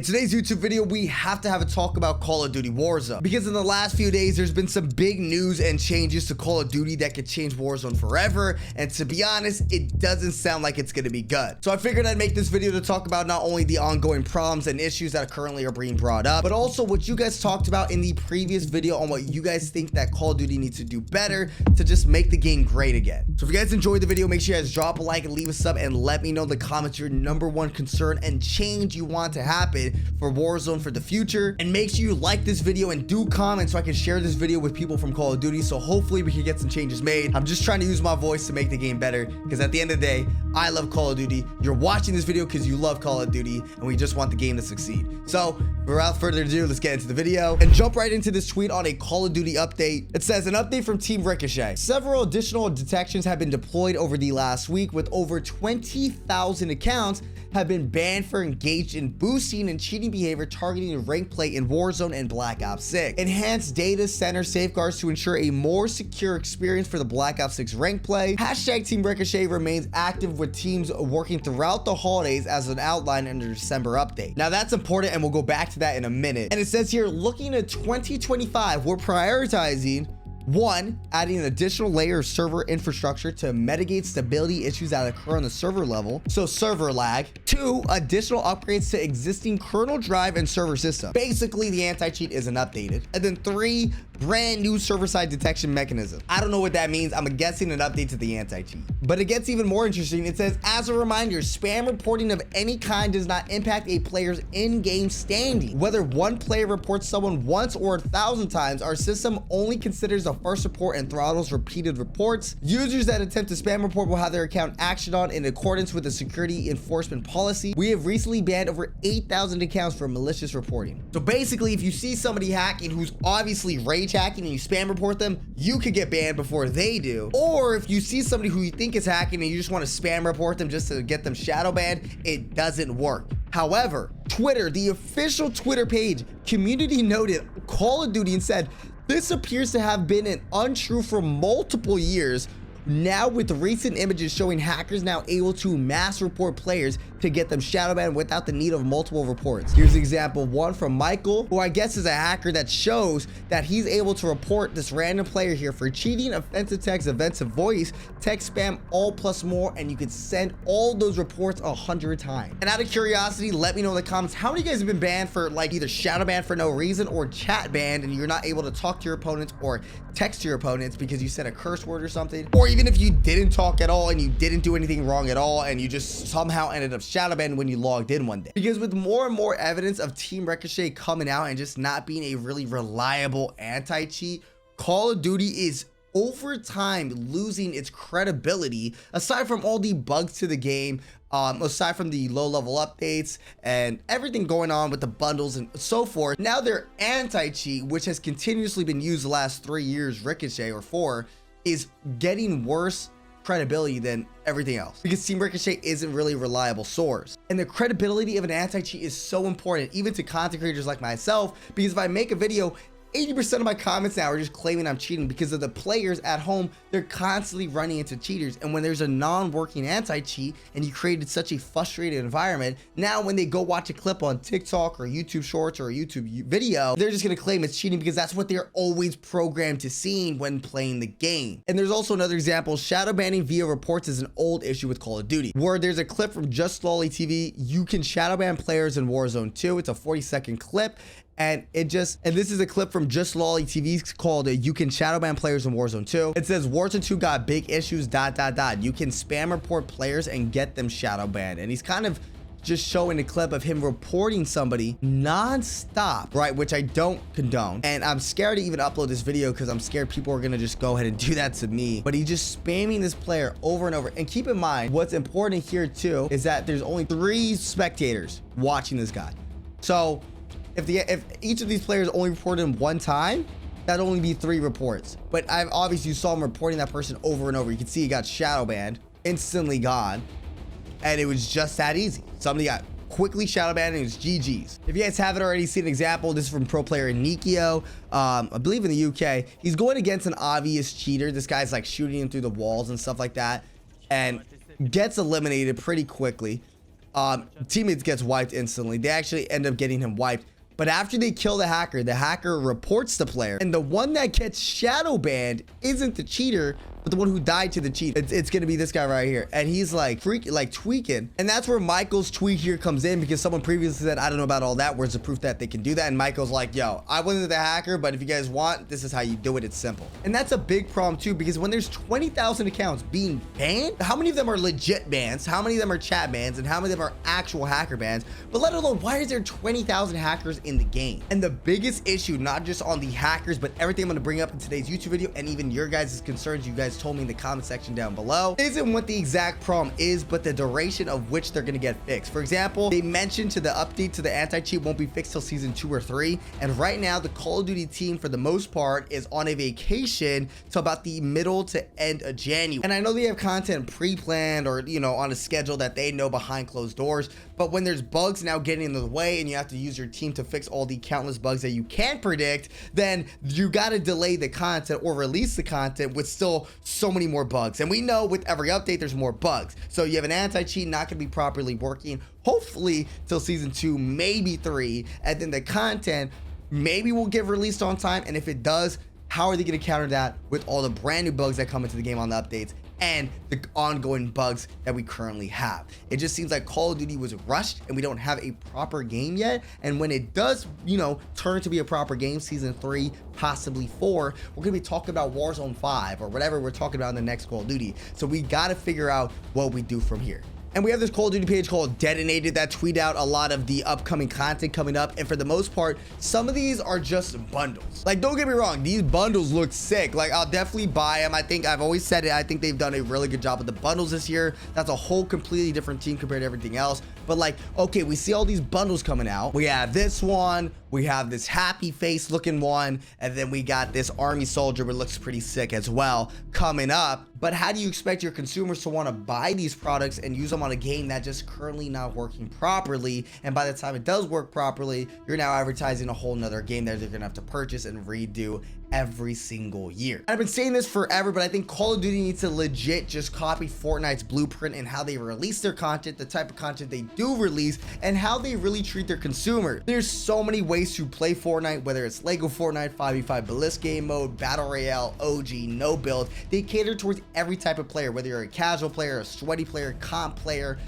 In today's YouTube video, we have to have a talk about Call of Duty Warzone, because in the last few days, there's been some big news and changes to Call of Duty that could change Warzone forever. And to be honest, it doesn't sound like it's going to be good. So I figured I'd make this video to talk about not only the ongoing problems and issues that currently are being brought up, but also what you guys talked about in the previous video on what you guys think that Call of Duty needs to do better to just make the game great again. So if you guys enjoyed the video, make sure you guys drop a like and leave a sub and let me know in the comments your #1 concern and change you want to happen for Warzone for the future. And make sure you like this video and do comment so I can share this video with people from Call of Duty, so hopefully we can get some changes made. I'm just trying to use my voice to make the game better, because at the end of the day, I love Call of Duty. You're watching this video because you love Call of Duty, and we just want the game to succeed. So without further ado, let's get into the video and jump right into this tweet on a Call of Duty update. It says, an update from Team Ricochet. Several additional detections have been deployed over the last week, with over 20,000 accounts have been banned for engaged in boosting and cheating behavior targeting rank play in Warzone and Black Ops 6. Enhanced data center safeguards to ensure a more secure experience for the Black Ops 6 rank play. Hashtag Team Ricochet remains active with teams working throughout the holidays as an outline in the December update. Now that's important, and we'll go back to that in a minute. And it says here, looking at 2025, we're prioritizing 1, adding an additional layer of server infrastructure to mitigate stability issues that occur on the server level, so server lag. 2, additional upgrades to existing kernel drive and server system. Basically, the anti-cheat isn't updated. And then 3, brand new server-side detection mechanism. I don't know what that means. I'm guessing an update to the anti-cheat. But it gets even more interesting. It says, as a reminder, spam reporting of any kind does not impact a player's in-game standing. Whether one player reports someone once or 1,000 times, our system only considers the first report and throttles repeated reports. Users that attempt to spam report will have their account actioned on in accordance with the security enforcement policy. We have recently banned over 8,000 accounts for malicious reporting. So basically, if you see somebody hacking who's obviously rage hacking and you spam report them, you could get banned before they do. Or if you see somebody who you think is hacking and you just want to spam report them just to get them shadow banned, it doesn't work. However, Twitter, the official Twitter page, community noted Call of Duty and said, this appears to have been an untrue for multiple years. Now, with recent images showing hackers now able to mass report players to get them shadow banned without the need of multiple reports. Here's example 1 from Michael, who I guess is a hacker, that shows that he's able to report this random player here for cheating, offensive text, offensive voice, text spam, all plus more, and you could send all those reports 100 times. And out of curiosity, let me know in the comments, how many of you guys have been banned for like either shadow banned for no reason or chat banned, and you're not able to talk to your opponents or text to your opponents because you said a curse word or something? Or even if you didn't talk at all and you didn't do anything wrong at all and you just somehow ended up shadow banned when you logged in one day. Because with more and more evidence of Team Ricochet coming out and just not being a really reliable anti-cheat, Call of Duty is over time losing its credibility, aside from all the bugs to the game, aside from the low-level updates and everything going on with the bundles and so forth. Now their anti-cheat, which has continuously been used the last 3 years, Ricochet, or 4, is getting worse credibility than everything else, because Team Ricochet isn't really a reliable source. And the credibility of an anti-cheat is so important, even to content creators like myself, because if I make a video, 80% of my comments now are just claiming I'm cheating because of the players at home. They're constantly running into cheaters. And when there's a non-working anti-cheat and you created such a frustrated environment, now when they go watch a clip on TikTok or YouTube Shorts or a YouTube video, they're just going to claim it's cheating because that's what they're always programmed to seeing when playing the game. And there's also another example. Shadow banning via reports is an old issue with Call of Duty, where there's a clip from Just Lolly TV. You can shadow ban players in Warzone 2. It's a 40-second clip. And this is a clip from Just Lolly TV called You Can Shadow Ban Players in Warzone 2. It says Warzone 2 got big issues, ... You can spam report players and get them shadow banned. And he's kind of just showing a clip of him reporting somebody non-stop, right? Which I don't condone. And I'm scared to even upload this video because I'm scared people are gonna just go ahead and do that to me. But he's just spamming this player over and over. And keep in mind, what's important here too is that there's only 3 spectators watching this guy. So if each of these players only reported him 1 time, that'd only be 3 reports. But I've obviously saw him reporting that person over and over. You can see he got shadow banned, instantly gone, and it was just that easy. Somebody got quickly shadow banned and it's GG's. If you guys haven't already seen an example, this is from pro player Nikio, I believe in the UK. He's going against an obvious cheater. This guy's like shooting him through the walls and stuff like that, and gets eliminated pretty quickly. teammates gets wiped instantly. They actually end up getting him wiped. But after they kill the hacker reports the player, and the one that gets shadow banned isn't the cheater, but the one who died to the cheat. It's gonna be this guy right here, and he's like tweaking, and that's where Michael's tweet here comes in, because someone previously said, I don't know about all that, where's the proof that they can do that? And Michael's like, yo, I wasn't the hacker, but if you guys want, this is how you do it. It's simple. And that's a big problem too, because when there's 20,000 accounts being banned, how many of them are legit bans, how many of them are chat bans, and how many of them are actual hacker bans? But let alone, why is there 20,000 hackers in the game? And the biggest issue, not just on the hackers, but everything I'm going to bring up in today's YouTube video, and even your guys' concerns you guys told me in the comment section down below, isn't what the exact problem is, but the duration of which they're going to get fixed. For example, they mentioned to the update to the anti-cheat won't be fixed till season 2 or 3, and right now the Call of Duty team for the most part is on a vacation till about the middle to end of January. And I know they have content pre-planned, or you know, on a schedule that they know behind closed doors, but when there's bugs now getting in the way and you have to use your team to fix all the countless bugs that you can't predict, then you got to delay the content or release the content with still so many more bugs. And we know with every update there's more bugs, so you have an anti-cheat not going to be properly working hopefully till season 2, maybe 3, and then the content maybe will get released on time. And if it does, how are they going to counter that with all the brand new bugs that come into the game on the updates and the ongoing bugs that we currently have? It just seems like Call of Duty was rushed and we don't have a proper game yet. And when it does, you know, turn to be a proper game, season 3, possibly 4, we're gonna be talking about Warzone 5 or whatever we're talking about in the next Call of Duty. So we gotta figure out what we do from here. And we have this Call of Duty page called Detonated that tweet out a lot of the upcoming content coming up. And for the most part, some of these are just bundles. Like, don't get me wrong, these bundles look sick. Like, I'll definitely buy them. I think I've always said it. I think they've done a really good job with the bundles this year. That's a whole completely different team compared to everything else. But like, okay, we see all these bundles coming out. We have this one, we have this happy face looking one, and then we got this army soldier, but looks pretty sick as well, coming up. But how do you expect your consumers to want to buy these products and use them on a game that just currently not working properly? And by the time it does work properly, you're now advertising a whole nother game that they're gonna have to purchase and redo every single year. I've been saying this forever, but I think Call of Duty needs to legit just copy Fortnite's blueprint and how they release their content, the type of content they do release, and how they really treat their consumers. There's so many ways to play Fortnite, whether it's Lego Fortnite, 5v5 ballistic game mode, battle royale, OG, no build. They cater towards every type of player, whether you're a casual player, a sweaty player, comp player,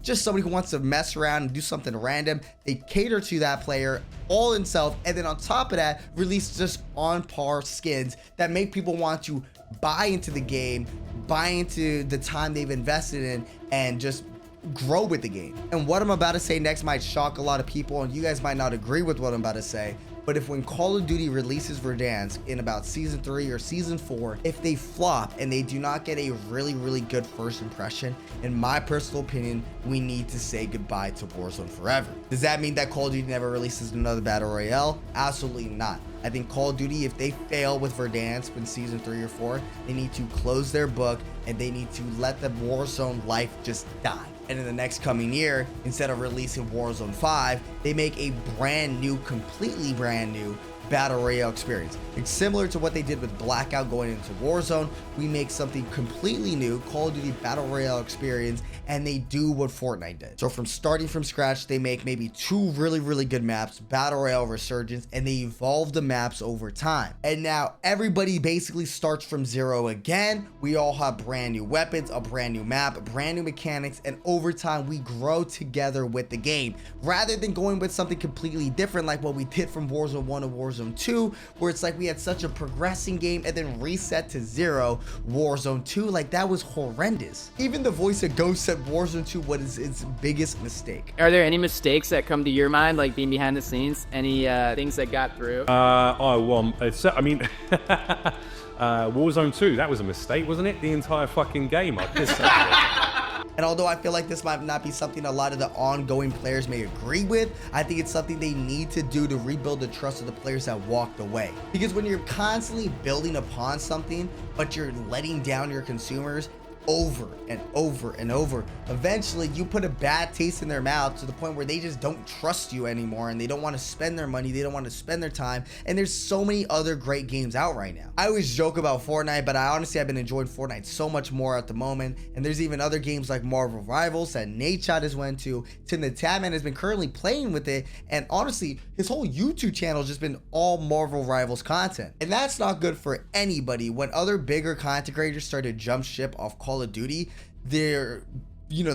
just somebody who wants to mess around and do something random. They cater to that player all in self, and then on top of that, release just on par skins that make people want to buy into the game, buy into the time they've invested in, and just grow with the game. And what I'm about to say next might shock a lot of people, and you guys might not agree with what I'm about to say, but if when Call of Duty releases Verdansk in about season 3 or season 4, if they flop and they do not get a really good first impression, in my personal opinion, we need to say goodbye to Warzone forever. Does that mean that Call of Duty never releases another battle royale? Absolutely not. I think Call of Duty, if they fail with Verdansk in season 3 or 4, they need to close their book and they need to let the Warzone life just die. And in the next coming year, instead of releasing Warzone 5, they make a brand new, completely brand new battle royale experience. It's similar to what they did with Blackout going into Warzone. We make something completely new, Call of Duty battle royale experience, and they do what Fortnite did. So from starting from scratch, they make maybe 2 really good maps, battle royale resurgence, and they evolve the maps over time. And now everybody basically starts from 0 again. We all have brand new weapons, a brand new map, brand new mechanics, and over time we grow together with the game, rather than going with something completely different like what we did from Warzone 1 to Warzone 2, where it's like we had such a progressing game and then reset to 0. Warzone 2, like, that was horrendous. Even the voice of Ghost said Warzone 2 was its biggest mistake. Are there any mistakes that come to your mind, like being behind the scenes? Any things that got through? I mean, Warzone 2, that was a mistake, wasn't it? The entire fucking game. I pissed And although I feel like this might not be something a lot of the ongoing players may agree with, I think it's something they need to do to rebuild the trust of the players that walked away. Because when you're constantly building upon something, but you're letting down your consumers, over and over and over. Eventually you put a bad taste in their mouth to the point where they just don't trust you anymore, and they don't want to spend their money, they don't want to spend their time. And there's so many other great games out right now. I always joke about Fortnite, but I honestly have been enjoying Fortnite so much more at the moment. And there's even other games like Marvel Rivals that Nate Shot has went to. Tim the Tabman has been currently playing with it, and honestly his whole YouTube channel has just been all Marvel Rivals content, and that's not good for anybody. When other bigger content creators start to jump ship off Call of Duty, their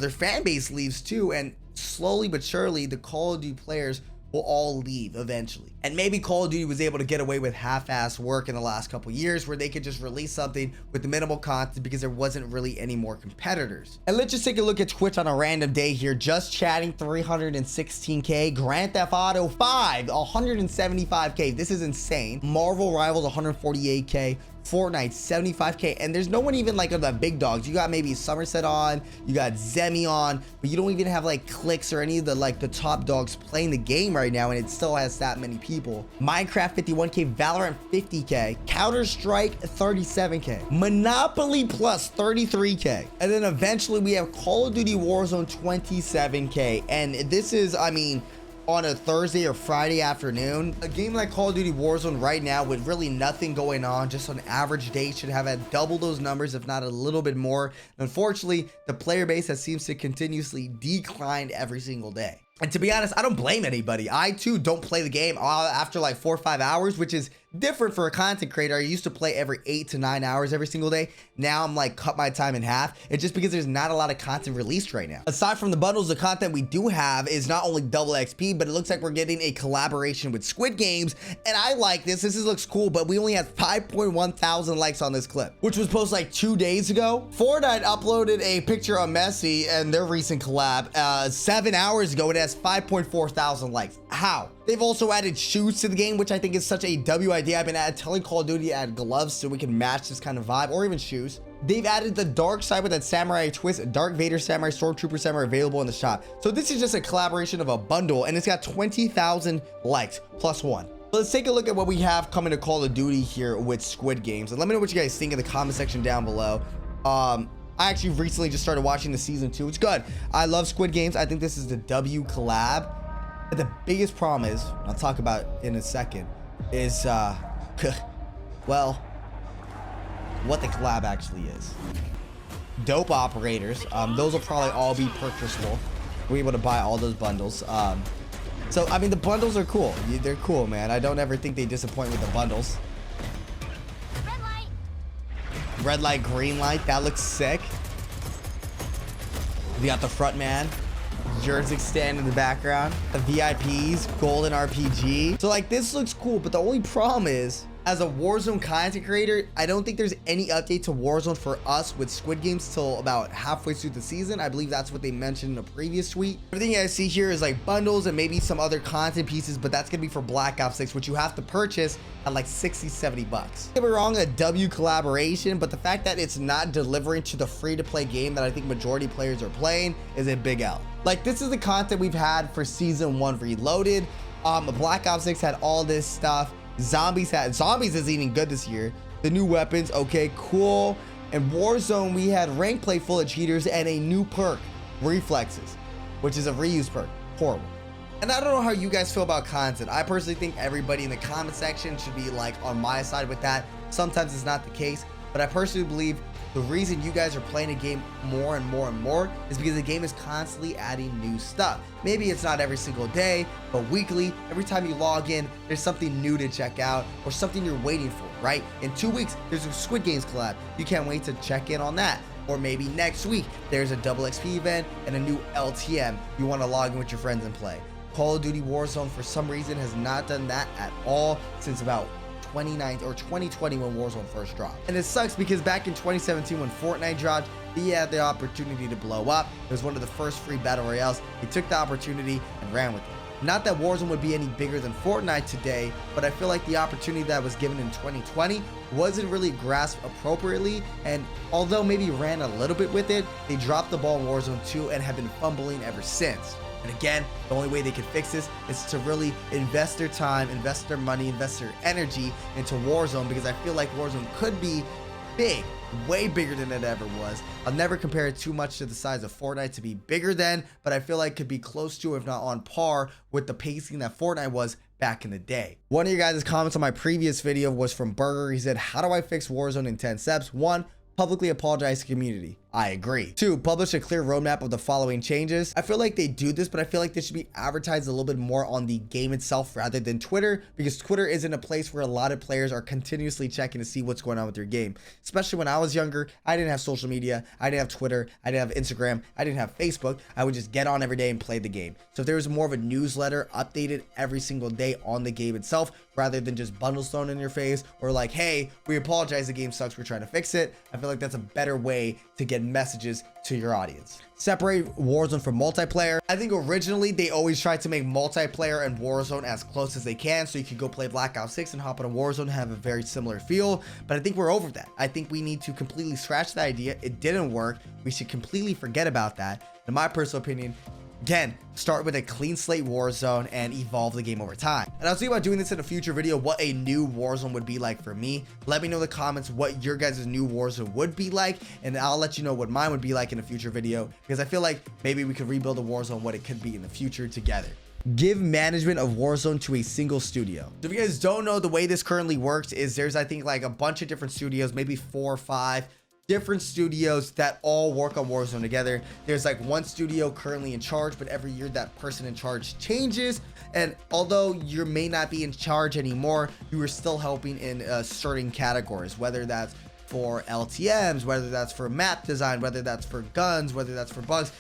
fan base leaves too, and slowly but surely the Call of Duty players will all leave eventually. And maybe Call of Duty was able to get away with half-ass work in the last couple years, where they could just release something with the minimal content because there wasn't really any more competitors. And let's just take a look at Twitch on a random day here. Just Chatting 316k, Grand Theft Auto 5 175k. This is insane. Marvel Rivals 148k, Fortnite 75k, and there's no one even like of the big dogs. You got maybe Somerset on, you got Zemi on, but you don't even have like Clicks or any of the top dogs playing the game right now, and it still has that many people. Minecraft 51k, Valorant 50k, Counter-Strike 37k, Monopoly Plus 33k, and then eventually we have Call of Duty Warzone 27k. And this is, I mean, on a Thursday or Friday afternoon. A game like Call of Duty Warzone right now with really nothing going on, just on average day, should have had double those numbers, if not a little bit more. Unfortunately, the player base has seems to continuously decline every single day. And to be honest, I don't blame anybody. I too don't play the game after like 4 or 5 hours, which is different for a content creator. I used to play every 8 to 9 hours every single day. Now I'm like cut my time in half. It's just because there's not a lot of content released right now. Aside from the bundles, the content we do have is not only double XP, but it looks like we're getting a collaboration with Squid Games. And I like this. This looks cool, but we only had 5.1 thousand likes on this clip, which was posted like 2 days ago. Fortnite uploaded a picture of Messi and their recent collab 7 hours ago. It has 5.4 thousand likes. How? They've also added shoes to the game, which I think is such a W idea. I've been telling Call of Duty to add gloves so we can match this kind of vibe, or even shoes. They've added the dark side with that samurai twist, Dark Vader samurai, Stormtrooper samurai available in the shop. So this is just a collaboration of a bundle, and it's got 20,000 likes plus one. Let's take a look at what we have coming to Call of Duty here with Squid Games, and let me know what you guys think in the comment section down below. I actually recently just started watching the season 2. It's good. I love Squid Games. I think this is the W collab. But the biggest problem is, I'll talk about in a second, is well, what the collab actually is. Dope operators. Those will probably all be purchasable. We're able to buy all those bundles. So I mean, the bundles are cool. They're cool, man. I don't ever think they disappoint with the bundles. Red light. Red light, green light. That looks sick. We got the front man. Jersey stand in the background, the VIPs, golden RPG. So like, this looks cool, but the only problem is, as a Warzone content creator, I don't think there's any update to Warzone for us with Squid Games till about halfway through the season. I believe that's what they mentioned in a previous tweet. Everything I see here is like bundles and maybe some other content pieces, but that's gonna be for Black Ops 6, which you have to purchase at like 60, 70 bucks. Don't get me wrong, a W collaboration, but the fact that it's not delivering to the free-to-play game that I think majority players are playing is a big L. Like, this is the content we've had for Season 1 Reloaded. Black Ops 6 had all this stuff. Zombies is even good this year. The new weapons, okay, cool. And Warzone, we had rank play full of cheaters and a new perk, Reflexes, which is a reuse perk. Horrible. And I don't know how you guys feel about content. I personally think everybody in the comment section should be like on my side with that. Sometimes it's not the case, but I personally believe the reason you guys are playing a game more and more and more is because the game is constantly adding new stuff. Maybe it's not every single day, but weekly. Every time you log in, there's something new to check out or something you're waiting for, right? In 2 weeks, there's a Squid Games collab. You can't wait to check in on that. Or maybe next week, there's a double XP event and a new LTM. You want to log in with your friends and play. Call of Duty Warzone, for some reason, has not done that at all since about 2019 or 2020 when Warzone first dropped. And it sucks because back in 2017 when Fortnite dropped, he had the opportunity to blow up. It was one of the first free battle royales. He took the opportunity and ran with it. Not that Warzone would be any bigger than Fortnite today, but I feel like the opportunity that was given in 2020 wasn't really grasped appropriately, and although maybe ran a little bit with it, they dropped the ball in Warzone 2 and have been fumbling ever since. And again, the only way they can fix this is to really invest their time, invest their money, invest their energy into Warzone, because I feel like Warzone could be big way bigger than it ever was. I'll never compare it too much to the size of Fortnite to be bigger than, but I feel like could be close to, if not on par with the pacing that Fortnite was back in the day. One of you guys' comments on my previous video was from Burger. He said, how do I fix Warzone in 10 steps? 1, publicly apologize to community. I agree. 2, publish a clear roadmap of the following changes. I feel like they do this, but I feel like this should be advertised a little bit more on the game itself rather than Twitter, because Twitter isn't a place where a lot of players are continuously checking to see what's going on with your game. Especially when I was younger, I didn't have social media, I didn't have Twitter, I didn't have Instagram, I didn't have Facebook. I would just get on every day and play the game. So if there was more of a newsletter updated every single day on the game itself, rather than just bundles thrown in your face or like, hey, we apologize, the game sucks, we're trying to fix it. I feel like that's a better way to get messages to your audience. Separate Warzone from multiplayer. I think originally they always tried to make multiplayer and Warzone as close as they can, so you could go play Black Ops 6 and hop on a Warzone and have a very similar feel, but I think we're over that. I think we need to completely scratch the idea. It didn't work. We should completely forget about that. In my personal opinion, again, start with a clean slate Warzone and evolve the game over time. And I'll see about doing this in a future video, what a new Warzone would be like for me. Let me know in the comments what your guys' new Warzone would be like, and I'll let you know what mine would be like in a future video, because I feel like maybe we could rebuild a Warzone, what it could be in the future together. Give management of Warzone to a single studio. So if you guys don't know, the way this currently works is there's, I think, like a bunch of different studios, maybe 4 or 5 different studios that all work on Warzone together. There's like one studio currently in charge, but every year that person in charge changes. And although you may not be in charge anymore, you are still helping in certain categories, whether that's for LTMs, whether that's for map design, whether that's for guns, whether that's for bugs.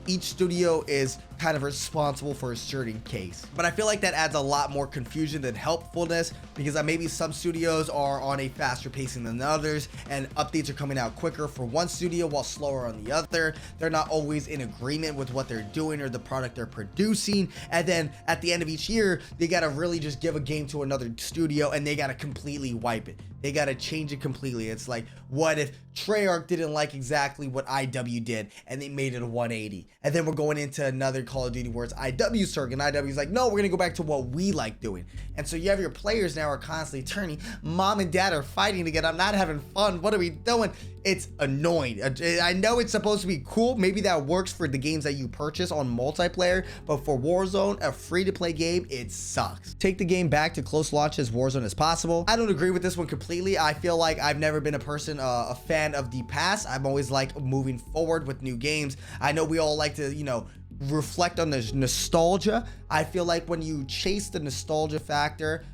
Each studio is kind of responsible for a certain case, but I feel like that adds a lot more confusion than helpfulness, because maybe some studios are on a faster pacing than others, and updates are coming out quicker for one studio while slower on the other. They're not always in agreement with what they're doing or the product they're producing, and then at the end of each year they got to really just give a game to another studio and they got to completely wipe it. They got to change it completely. It's like, what if Treyarch didn't like exactly what IW did and they made it a 180, and then we're going into another Call of Duty where it's IW's turn, and IW's like, no, we're gonna go back to what we like doing. And so you have your players now are constantly turning. Mom and dad are fighting together. I'm not having fun. What are we doing? It's annoying. I know it's supposed to be cool. Maybe that works for the games that you purchase on multiplayer, but for Warzone, a free-to-play game, it sucks. Take the game back to close launch as Warzone as possible. I don't agree with this one completely. I feel like I've never been a fan of the past. I'm always like moving forward with new games. I know we all like to, you know, reflect on the nostalgia. I feel like when you chase the nostalgia factor,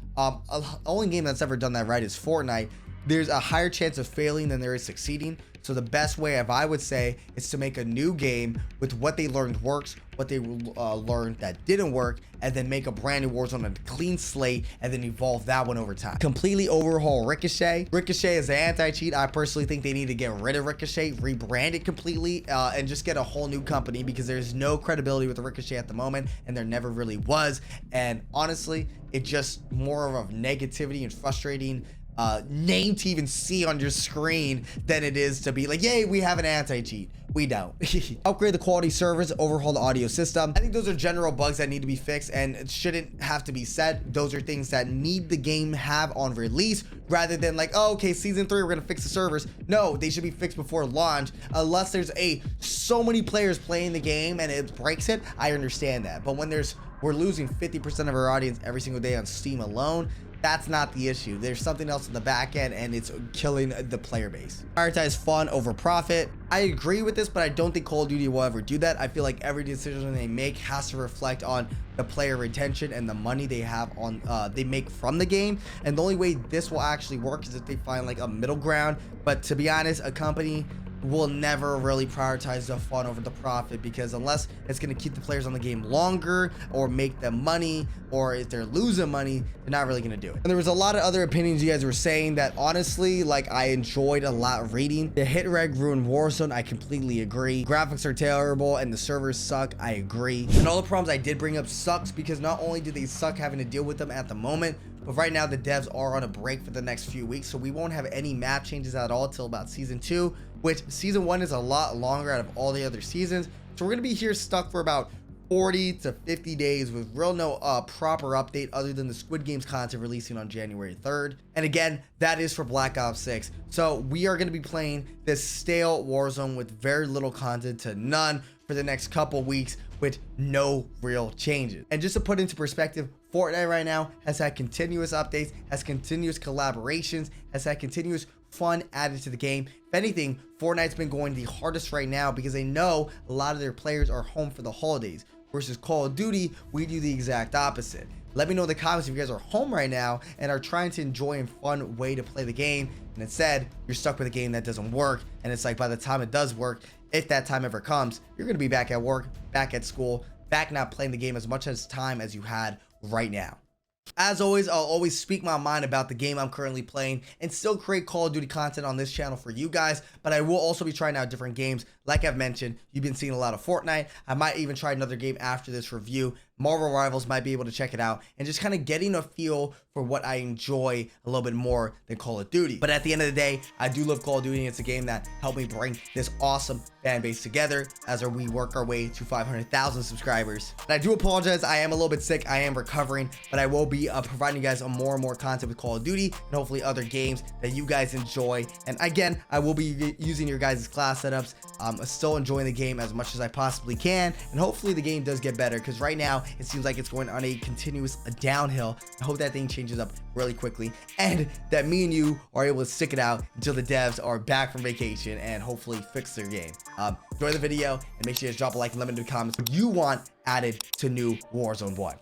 only game that's ever done that right is Fortnite. There's a higher chance of failing than there is succeeding. So the best way, if I would say, is to make a new game with what they learned works, what they learned that didn't work, and then make a brand new Warzone on a clean slate, and then evolve that one over time. Completely overhaul Ricochet. Ricochet is the anti-cheat. I personally think they need to get rid of Ricochet, rebrand it completely, and just get a whole new company, because there's no credibility with Ricochet at the moment, and there never really was. And honestly, it's just more of a negativity and frustrating name to even see on your screen than it is to be like, yay, we have an anti-cheat. We don't. Upgrade the quality servers, overhaul the audio system. I think those are general bugs that need to be fixed, and it shouldn't have to be said. Those are things that need the game have on release, rather than like, oh, okay, season 3 we're gonna fix the servers. No, they should be fixed before launch, unless there's so many players playing the game and it breaks it. I understand that, but when we're losing 50% of our audience every single day on Steam alone, that's not the issue. There's something else in the back end, and it's killing the player base. Prioritize fun over profit. I agree with this, but I don't think Call of Duty will ever do that. I feel like every decision they make has to reflect on the player retention and the money they have on they make from the game. And the only way this will actually work is if they find like a middle ground. But to be honest, a company will never really prioritize the fun over the profit, because unless it's going to keep the players on the game longer or make them money, or if they're losing money, they're not really going to do it. And there was a lot of other opinions you guys were saying that honestly, like, I enjoyed a lot reading. The hit reg ruined Warzone. I completely agree. Graphics are terrible and the servers suck. I agree. And all the problems I did bring up sucks, because not only do they suck having to deal with them at the moment, but right now the devs are on a break for the next few weeks, so we won't have any map changes at all till about season 2, which season 1 is a lot longer out of all the other seasons. So we're gonna be here stuck for about 40 to 50 days with real no proper update other than the Squid Games content releasing on January 3rd. And again, that is for Black Ops 6. So we are going to be playing this stale Warzone with very little content to none for the next couple weeks with no real changes. And just to put into perspective, Fortnite right now has had continuous updates, has continuous collaborations, has had continuous fun added to the game. If anything, Fortnite's been going the hardest right now because they know a lot of their players are home for the holidays. Versus Call of Duty, we do the exact opposite. Let me know in the comments if you guys are home right now and are trying to enjoy a fun way to play the game, and instead you're stuck with a game that doesn't work, and it's like by the time it does work, if that time ever comes, you're gonna be back at work, back at school, back not playing the game as much as time as you had right now. As always, I'll always speak my mind about the game I'm currently playing and still create Call of Duty content on this channel for you guys, but I will also be trying out different games. Like I've mentioned, you've been seeing a lot of Fortnite. I might even try another game after this review. Marvel Rivals, might be able to check it out, and just kind of getting a feel for what I enjoy a little bit more than Call of Duty. But at the end of the day, I do love Call of Duty, and it's a game that helped me bring this awesome fan base together as we work our way to 500,000 subscribers. And I do apologize, I am a little bit sick, I am recovering, but I will be providing you guys more and more content with Call of Duty and hopefully other games that you guys enjoy. And again, I will be using your guys' class setups. Still enjoying the game as much as I possibly can, and hopefully the game does get better, because right now it seems like it's going on a continuous downhill. I hope that thing changes up really quickly, and that me and you are able to stick it out until the devs are back from vacation and hopefully fix their game. Enjoy the video, and make sure you guys drop a like and let me know in the comments what you want added to new Warzone 1.